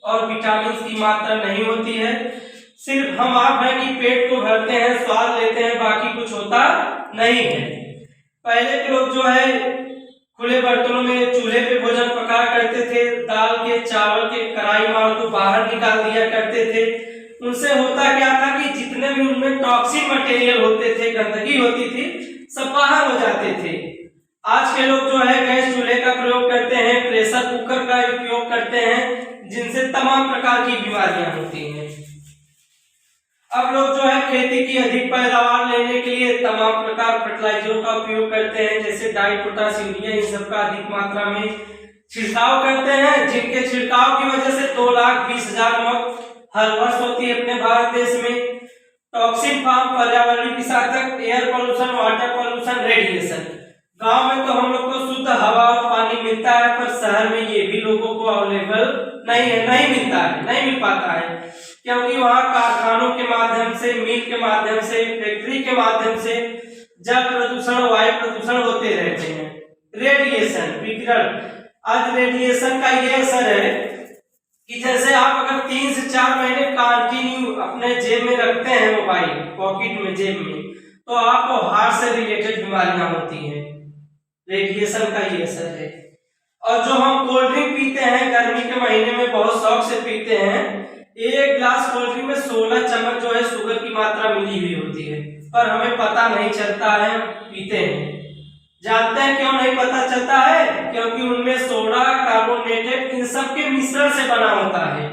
और विटामिन की मात्रा नहीं होती है। सिर्फ हम आप हैं कि पेट को भरते हैं, स्वाद लेते हैं, बाकी कुछ होता नहीं है। पहले के लोग जो है खुले बर्तनों में चूल्हे पे भोजन पकाया करते थे, दाल के चावल के कढ़ाई मार को बाहर निकाल दिया करते थे। उनसे होता क्या था कि जितने भी उनमें टॉक्सिक मटेरियल होते थे, गंदगी होती थी, सब बाहर हो जाते थे। आज के लोग जो है गैस चूल्हे का प्रयोग करते हैं, प्रेशर कुकर का उपयोग करते हैं, जिनसे तमाम प्रकार की बीमारियां होती हैं। अब लोग जो है खेती की अधिक पैदावार लेने के लिए तमाम प्रकार फर्टिलाइजरों का उपयोग करते हैं, जैसे डाई, पोटाश, यूरिया, इन सब का अधिक मात्रा में छिड़काव करते हैं, जिनके छिड़काव की वजह से 2,20,000 मौत हर वर्ष होती है अपने भारत देश में। टॉक्सिक फार्म, पर्यावरणीय विषाक्त, air pollution, water pollution, radiation. गांव में तो हम लोग को शुद्ध हवा और पानी मिलता है, पर शहर में ये भी लोगों को अवेलेबल नहीं मिलता है, नहीं मिल पाता है, क्योंकि वहाँ कारखानों के माध्यम से, मिल के माध्यम से, फैक्ट्री के माध्यम से जल प्रदूषण, वायु प्रदूषण होते रहते हैं। रेडिएशन, विकिरण। आज रेडिएशन का ये असर है कि जैसे आप अगर 3 से 4 महीने कंटिन्यू अपने जेब में रखते हैं, मोबाइल पॉकेट में, जेब में, तो आपको हार्ट से रिलेटेड बीमारियां होती हैं। रेडिएशन का ये असर है। और जो हम कोल्ड ड्रिंक पीते हैं गर्मी के महीने में, बहुत शौक से पीते हैं, एक ग्लास कोल्ड ड्रिंक में 16 चम्मच जो है शुगर की मात्रा मिली हुई होती है, पर हमें पता नहीं चलता है, पीते हैं। जानते हैं क्यों नहीं पता चलता है? क्योंकि उनमें सोडा, कार्बोनेटेड, इन सब के मिश्रण से बना होता है,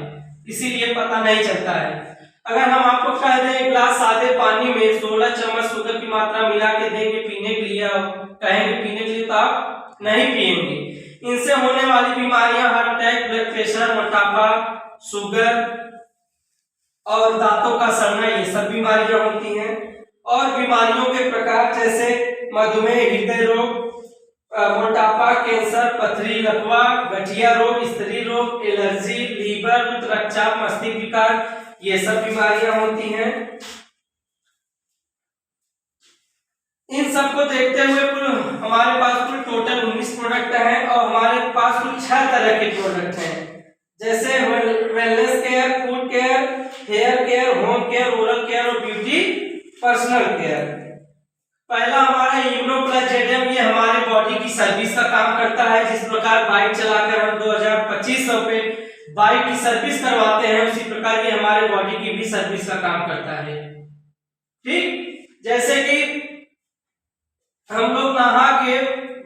इसीलिए पता नहीं चलता है। अगर हम आपको कह दें एक ग्लास सादे पानी में 16 चम्मच शुगर की मात्रा मिला के देंगे पीने के लिए, कहेंगे पीने के लिए, तो आप नहीं पिएंगे। इनसे होने वाली बीमारियां हार्ट अटैक, ब्लड प्रेशर, मोटापा, शुगर और दांतों का सड़ना, ये सब बीमारियां होती हैं। और बीमारियों के प्रकार जैसे मधुमेह, हृदय रोग, मोटापा, कैंसर, पथरी, लकवा, गठिया रोग, स्त्री रोग, एलर्जी, लीवर, रक्तचाप, मस्तिष्क विकार, ये सब बीमारियां होती हैं। इन सबको देखते हुए हमारे पास कुल टोटल 19 प्रोडक्ट हैं, और हमारे पास कुल 6 तरह के प्रोडक्ट हैं, जैसे wellness care, food care, hair care, home care, oral care और ब्यूटी पर्सनल केयर। पहला हमारा इम्यूनोप्लस, ये हमारे बॉडी की सर्विस का काम करता है। जिस प्रकार बाइक चलाकर हम 2,000-2,500 पे बाइक की सर्विस करवाते हैं, उसी प्रकार ये हमारे बॉडी की भी सर्विस का काम करता है। ठीक, जैसे कि हम लोग नहा के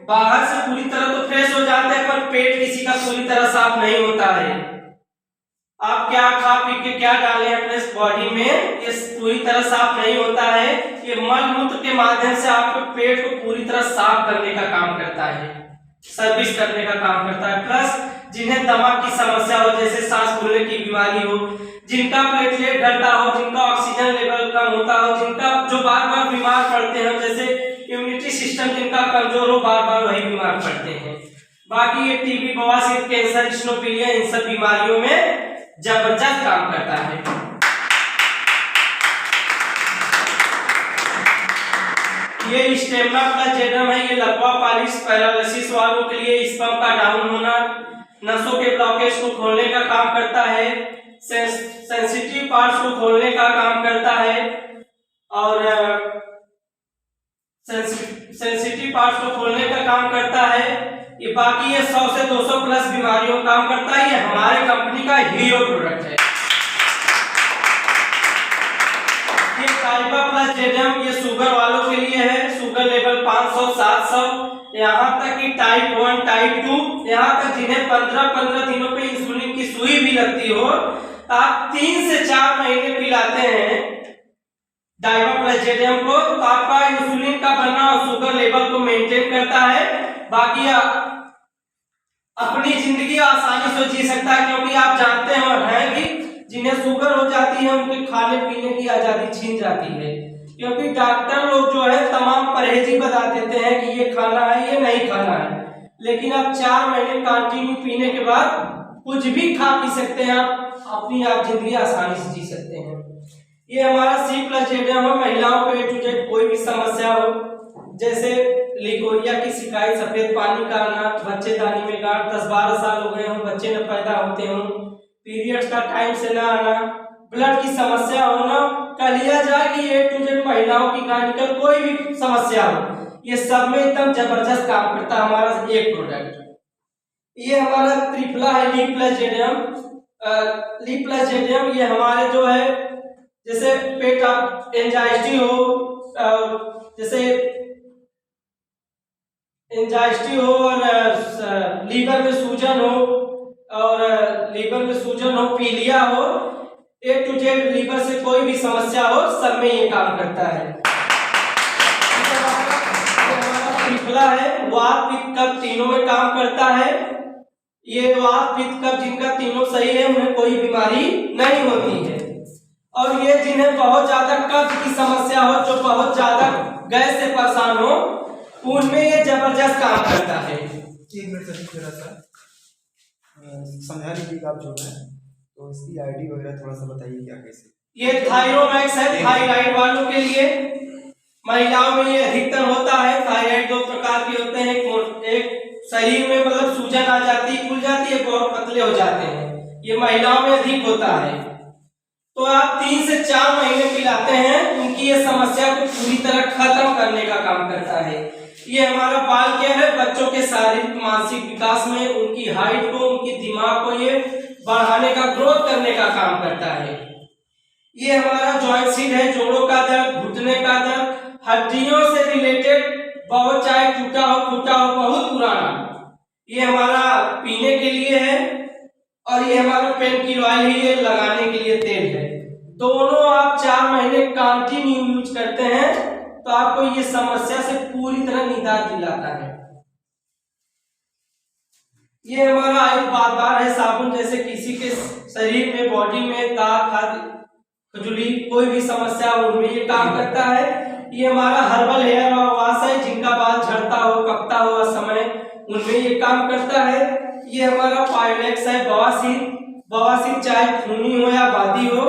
बाहर से पूरी तरह तो फ्रेश हो जाते हैं, पर पेट किसी का पूरी तरह साफ नहीं होता है। आप क्या खा पी के क्या डालें अपने बॉडी में, ये पूरी तरह साफ नहीं होता है। ये मल मूत्र के माध्यम से आपके पेट को पूरी तरह साफ करने का काम करता है, सर्विस करने का काम करता है। प्लस जिन्हें दमा की समस्या हो, जैसे सांस फूलने की बीमारी हो, जिनका प्लेटलेट घटता हो, जिनका ऑक्सीजन लेवल कम होता हो, जिनका जो बार बार बीमार पड़ते हैं, जैसे इम्यूनिटी सिस्टम जिनका कमजोर हो, बार बार वही बीमार पड़ते हैं। बाकी ये टीबी, बवासीर, कैंसर, स्नोफिलिया, इन सब बीमारियों में जबरदस्त काम करता है। ये स्टेमिना प्लस जेडम है, ये लकवा, पालिस, पैरालिसिस वालों के लिए, स्पर्म का डाउन होना, नसों के ब्लॉकेज को खोलने का काम करता है, सेंसिटिव पार्ट्स को खोलने का काम करता है, और सेंसिटिव पार्ट्स को खोलने का काम करता है। ये बाकी ये 100 से 200 प्लस बीमारियों का काम करता है। ये हमारे कंपनी का हीरो प्रोडक्ट है। ये काइबा प्लस जेडम, ये शुगर वालों के लिए है। शुगर लेवल 500, 700, यहाँ तक कि टाइप 1, टाइप 2, यहाँ तक जिन्हें 15-15 दिनों पे इंसुलिन की सुई भी लगती हो, आप 3 से 4 महीने पिलाते हैं डाइबा प्लस जेडम को, तो आपका इंसुलिन का बनना और शुगर लेवल को मेंटेन करता है। बाकी अपनी जिंदगी आसानी से जी सकता है, क्योंकि आप जानते हैं कि जिन्हें शुगर हो जाती है उनके खाने पीने की आजादी छीन जाती है, क्योंकि डॉक्टर लोग जो है तमाम परहेजी बता देते हैं कि ये खाना है, ये नहीं खाना है, लेकिन आप 4 महीने कंटिन्यू पीने के बाद कुछ भी खा पी सकते हैं, आप जिंदगी आसानी से जी सकते हैं। ये हमारा सी प्लस जेडम है। महिलाओं को A to Z कोई भी समस्या हो, जैसे लिकोरिया की शिकायत, सफेद पानी का आना, बच्चेदानी में गांठ, 10-12 साल हो गए हों, बच्चे न पैदा होते हों, पीरियड्स का टाइम से ना आना, ब्लड की समस्या होना, कह लिया जाए कि A to Z महिलाओं की गायनिकल कोई भी समस्या हो, ये सब में एकदम जबरदस्त काम करता है हमारा एक प्रोडक्ट। ये हमारा त्रिफला है लीप्लाजेडियम। ये हमारे जो है जैसे पेट आप एंजाइटी हो, जैसे एंजाइटी हो और लीवर में सूजन हो, पीलिया हो, A to Z लीवर से कोई भी समस्या हो, सब में ये काम करता है। त्रिफला है, वात पित्त कफ तीनों में काम करता है। ये वात पित्त कफ जिनका तीनों सही है उन्हें कोई बीमारी नहीं होती है। और ये जिन्हें बहुत ज्यादा कब्ज की समस्या हो, जो बहुत ज्यादा गैस से परेशान हो, उनमें ये जबरदस्त काम करता है। 1 मिनट थोड़ा सा समझा लीजिएगा आप जो है, तो इसकी आईडी वगैरह थोड़ा सा बताइए क्या कैसे। ये थायरोमैक्स है थायराइड वालों के लिए। महिलाओं में ये अधिकतर होता है। थायराइड 2 प्रकार के होते हैं, एक शरीर में मतलब सूजन आ जाती है, खुल जाती है, बहुत पतले हो जाते हैं, ये महिलाओं में अधिक होता है। तो आप 3 से 4 महीने पिलाते हैं, उनकी ये समस्या को पूरी तरह खत्म करने का काम करता है। ये हमारा बाल केयर है, बच्चों के शारीरिक मानसिक विकास में उनकी हाइट को, उनकी दिमाग को ये बढ़ाने का, ग्रोथ करने का काम करता है। ये हमारा जॉइंट सीड है, जोड़ों का दर्द, घुटने का दर्द, हड्डियों से रिलेटेड, बहुत चाहे टूटा हो, फूटा हो, बहुत पुराना, ये हमारा पीने के लिए है। और ये हमारा पेन किलर ऑयल है, ये लगाने के लिए तेल है। दोनों आप 4 महीने कंटिन्यू यूज करते हैं तो आपको ये समस्या से पूरी तरह निजात दिलाता है। ये हमारा एक बार है साबुन, जैसे किसी के शरीर में, बॉडी में दाग, खाद, खुजली, कोई भी समस्या हो उनमें ये काम करता है। ये हमारा हर्बल हेयर वॉश है, जिनका बाल झड़ता हो, कपता हो असमय, उनमें ये काम करता है। ये हमारा पाइलेक्स है, बवासीर चाहे खूनी हो या बादी हो,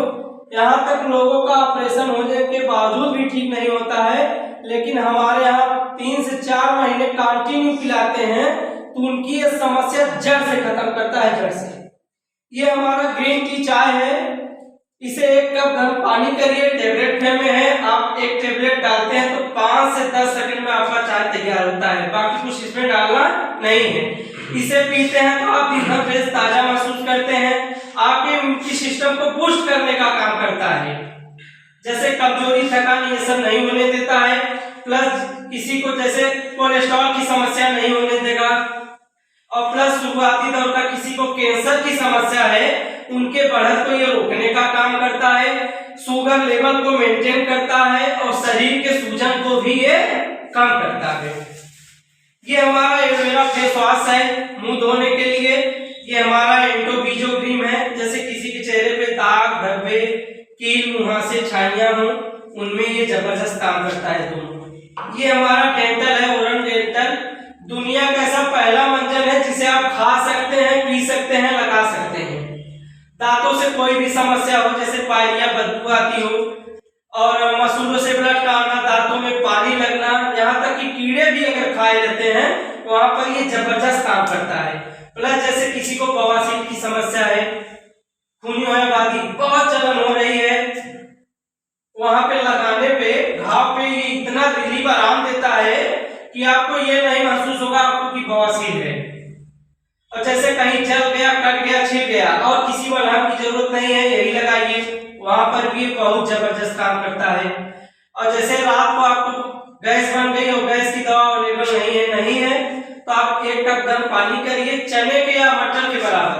यहाँ तक लोगों का ऑपरेशन होने के बावजूद भी ठीक नहीं होता है, लेकिन हमारे यहाँ 3 से 4 महीने कंटिन्यू पिलाते हैं तो उनकी ये समस्या जड़ से खत्म करता है, जड़ से। ये हमारा ग्रीन टी चाय है, इसे 1 कप गर्म पानी करिए, टेबलेट फ्लेम में है, आप 1 टेबलेट डालते हैं तो 5 से 10 सेकंड में आपका चाय तैयार होता है, बाकी कुछ इसमें डालना नहीं है। इसे पीते हैं तो आप दिन भर फ्रेश ताजा महसूस करते हैं, आपके इम्यूनिटी सिस्टम को बूस्ट करने का काम करता है, जैसे कमजोरी, थकान, ये सब नहीं होने देता है। प्लस किसी को जैसे कोलेस्ट्रॉल की समस्या नहीं होने देगा, और प्लस शुरुआती दौर का किसी को कैंसर की समस्या है, उनके बढ़त को ये रोकने का काम करता है, शुगर लेवल को मेंटेन करता है, और शरीर के सूजन को भी ये कम करता है। ये हमारा एलोवेरा फेस वॉश है मुंह धोने के लिए। ये हमारा एंटोबीजो क्रीम है, जैसे किसी के चेहरे पे दाग, धब्बे, कील, मुहासे, छाइयां हो, उनमें ये जबरदस्त काम करता है दोनों। ये हमारा डेंटल है, ओरल डेंटल, दुनिया का ऐसा पहला मंजन है जिसे आप खा सकते हैं, पी सकते हैं, लगा सकते हैं। दांतों से कोई भी समस्या हो, जैसे पायरिया, बदबू आती हो, और मसूड़ों से ब्लड का आना, दांतों में पानी लगना, यहाँ तक कि कीड़े भी अगर खाए रहते हैं तो वहां पर ये जबरदस्त काम करता है। प्लस जैसे किसी को बवासीर की समस्या है, खूनी हो या बादी, बहुत जलन हो रही है, वहां पे लगाने पे, घाव पे ये इतना रिलीफ आराम देता है कि आपको ये नहीं महसूस होगा आपको कि बवासीर है। और जैसे कहीं जल गया, कट गया, छिल गया, और किसी मलहम की जरूरत नहीं है, यही लगाइए, वहां पर भी बहुत जबरदस्त काम करता है। और जैसे रात को आपको गैस बन गई हो, गैस की दवा अवेलेबल नहीं है तो आप 1 कप गर्म पानी करिए, चने के या मटर के बराबर,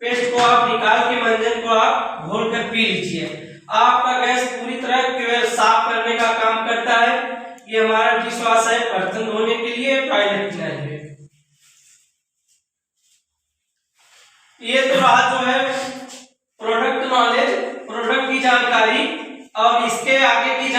पेस्ट को आप निकाल के मंजन को आप घोल कर पी लीजिए, आपका गैस पूरी तरह साफ करने का काम करता है। ये हमारा डिश वॉश है, बर्तन धोने के लिए, टॉयलेट क्लीनर है। ये तो रहा जो है प्रोडक्ट नॉलेज, प्रोडक्ट की जानकारी, और इसके आगे की